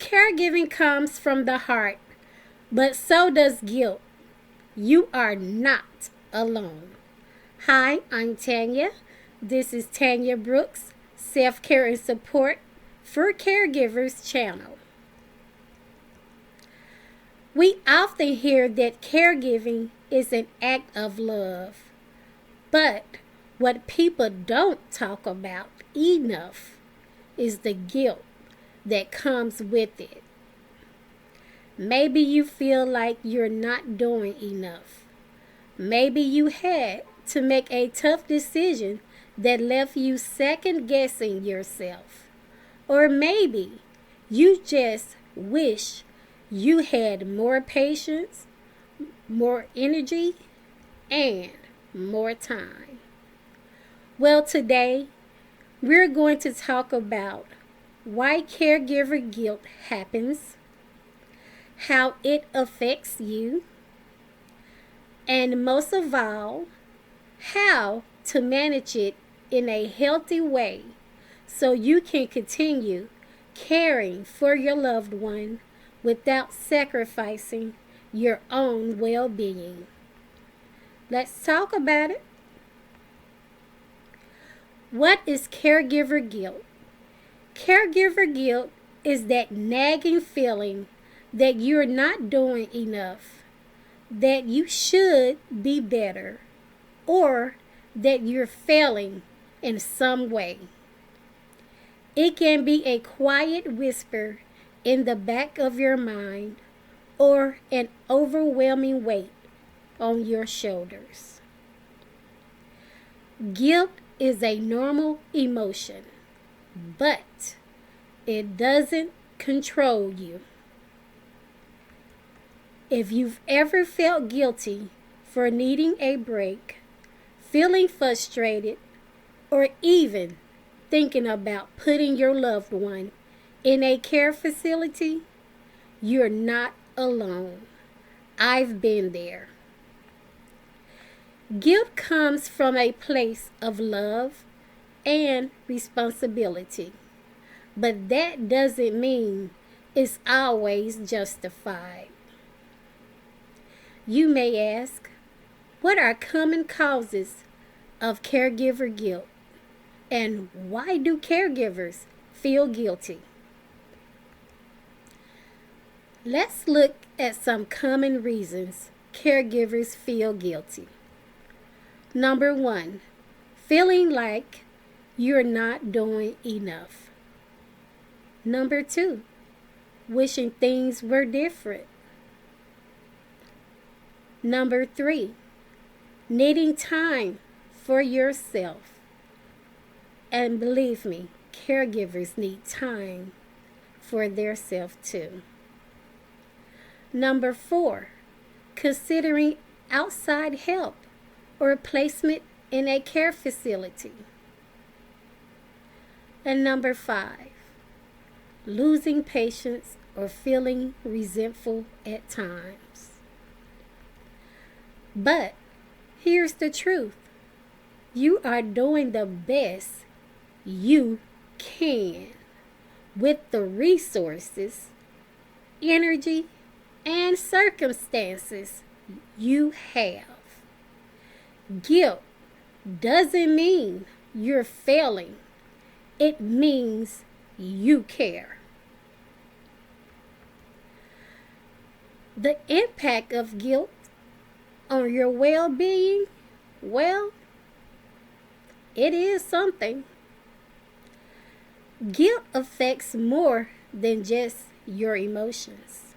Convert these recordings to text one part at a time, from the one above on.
Caregiving comes from the heart, but so does guilt. You are not alone. Hi, I'm Tanya. This is Tanya Brooks, Self Care and Support for Caregivers channel. We often hear that caregiving is an act of love, but what people don't talk about enough is the guilt that comes with it. Maybe you feel like you're not doing enough. Maybe you had to make a tough decision that left you second guessing yourself. Or maybe you just wish you had more patience, more energy, and more time. Well, today we're going to talk about why caregiver guilt happens, how it affects you, and most of all, how to manage it in a healthy way so you can continue caring for your loved one without sacrificing your own well-being. Let's talk about it. What is caregiver guilt? Caregiver guilt is that nagging feeling that you're not doing enough, that you should be better, or that you're failing in some way. It can be a quiet whisper in the back of your mind or an overwhelming weight on your shoulders. Guilt is a normal emotion, but it doesn't control you. If you've ever felt guilty for needing a break, feeling frustrated, or even thinking about putting your loved one in a care facility, you're not alone. I've been there. Guilt comes from a place of love and responsibility, but that doesn't mean it's always justified. You may ask, what are common causes of caregiver guilt, and why do caregivers feel guilty? Let's look at some common reasons caregivers feel guilty. Number 1, feeling like you're not doing enough. Number 2, wishing things were different. Number 3, needing time for yourself. And believe me, caregivers need time for their self too. Number 4, considering outside help or placement in a care facility. And number 5, losing patience or feeling resentful at times. But here's the truth. You are doing the best you can with the resources, energy, and circumstances you have. Guilt doesn't mean you're failing. It means you care. The impact of guilt on your well-being, well, it is something. Guilt affects more than just your emotions.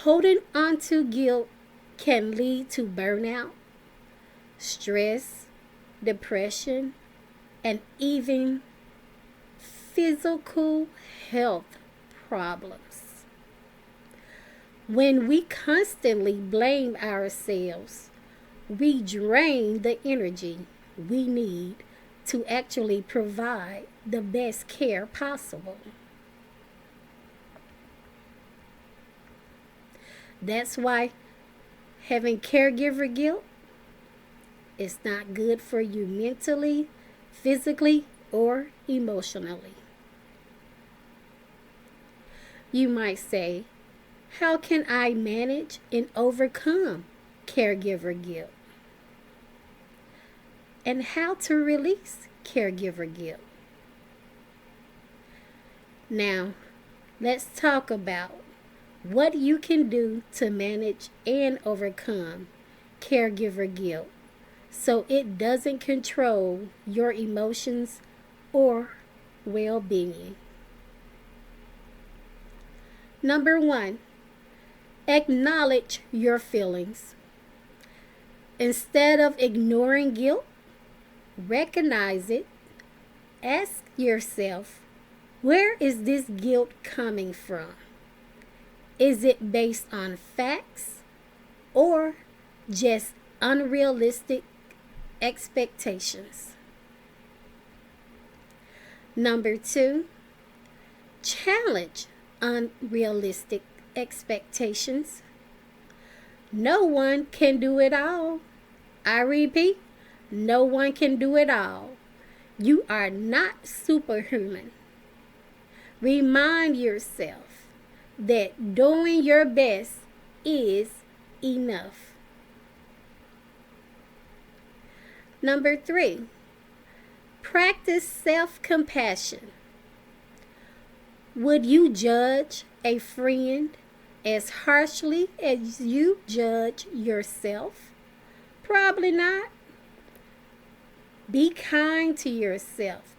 Holding on to guilt can lead to burnout, stress, depression, and even physical health problems. When we constantly blame ourselves, we drain the energy we need to actually provide the best care possible. That's why having caregiver guilt is not good for you mentally, physically, or emotionally. You might say, how can I manage and overcome caregiver guilt? And how to release caregiver guilt? Now, let's talk about what you can do to manage and overcome caregiver guilt so it doesn't control your emotions or well-being. Number 1, acknowledge your feelings. Instead of ignoring guilt, recognize it. Ask yourself, where is this guilt coming from? Is it based on facts or just unrealistic expectations? Number 2, challenge unrealistic expectations. No one can do it all. I repeat, no one can do it all. You are not superhuman. Remind yourself that doing your best is enough. Number 3, practice self-compassion. Would you judge a friend as harshly as you judge yourself? Probably not. Be kind to yourself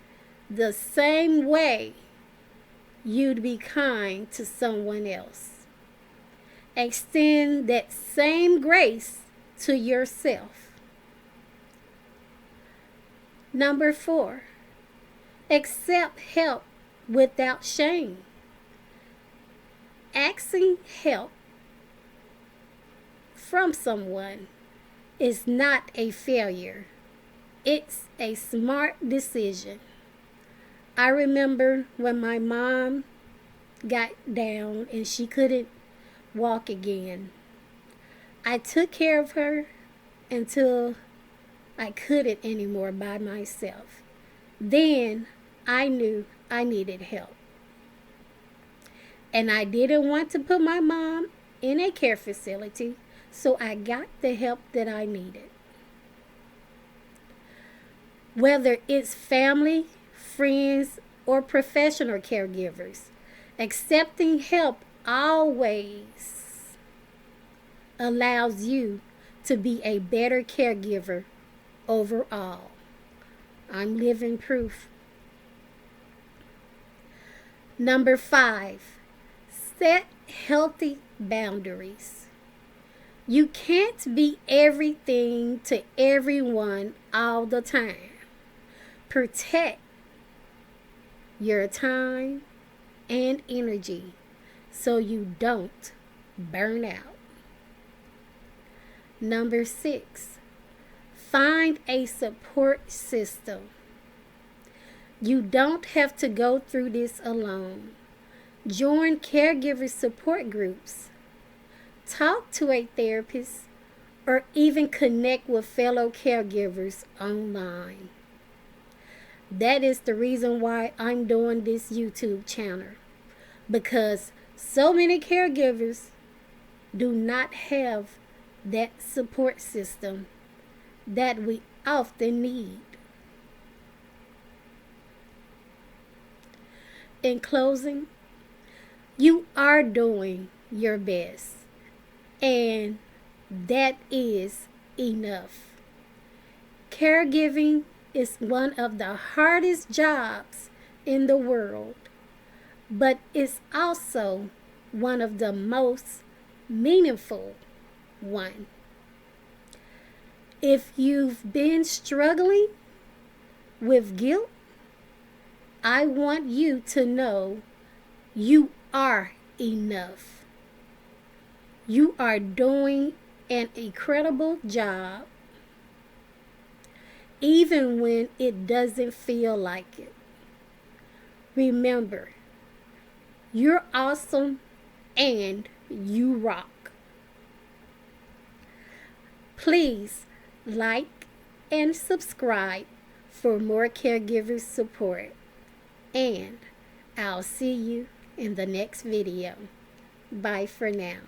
the same way you'd be kind to someone else. Extend that same grace to yourself. Number 4, accept help without shame. Asking help from someone is not a failure. It's a smart decision. I remember when my mom got down and she couldn't walk again. I took care of her until I couldn't anymore by myself. Then I knew I needed help. And I didn't want to put my mom in a care facility, so I got the help that I needed. Whether it's family, friends, or professional caregivers, accepting help always allows you to be a better caregiver overall. I'm living proof. Number 5, set healthy boundaries. You can't be everything to everyone all the time. Protect your time and energy so you don't burn out. Number 6, find a support system. You don't have to go through this alone. Join caregiver support groups. Talk to a therapist or even connect with fellow caregivers online. That is the reason why I'm doing this YouTube channel, because so many caregivers do not have that support system that we often need. In closing, you are doing your best, and that is enough. Caregiving is one of the hardest jobs in the world, but it's also one of the most meaningful one. If you've been struggling with guilt, I want you to know you are enough. You are doing an incredible job, even when it doesn't feel like it. Remember, you're awesome and you rock. Please like and subscribe for more caregiver support. And I'll see you in the next video. Bye for now.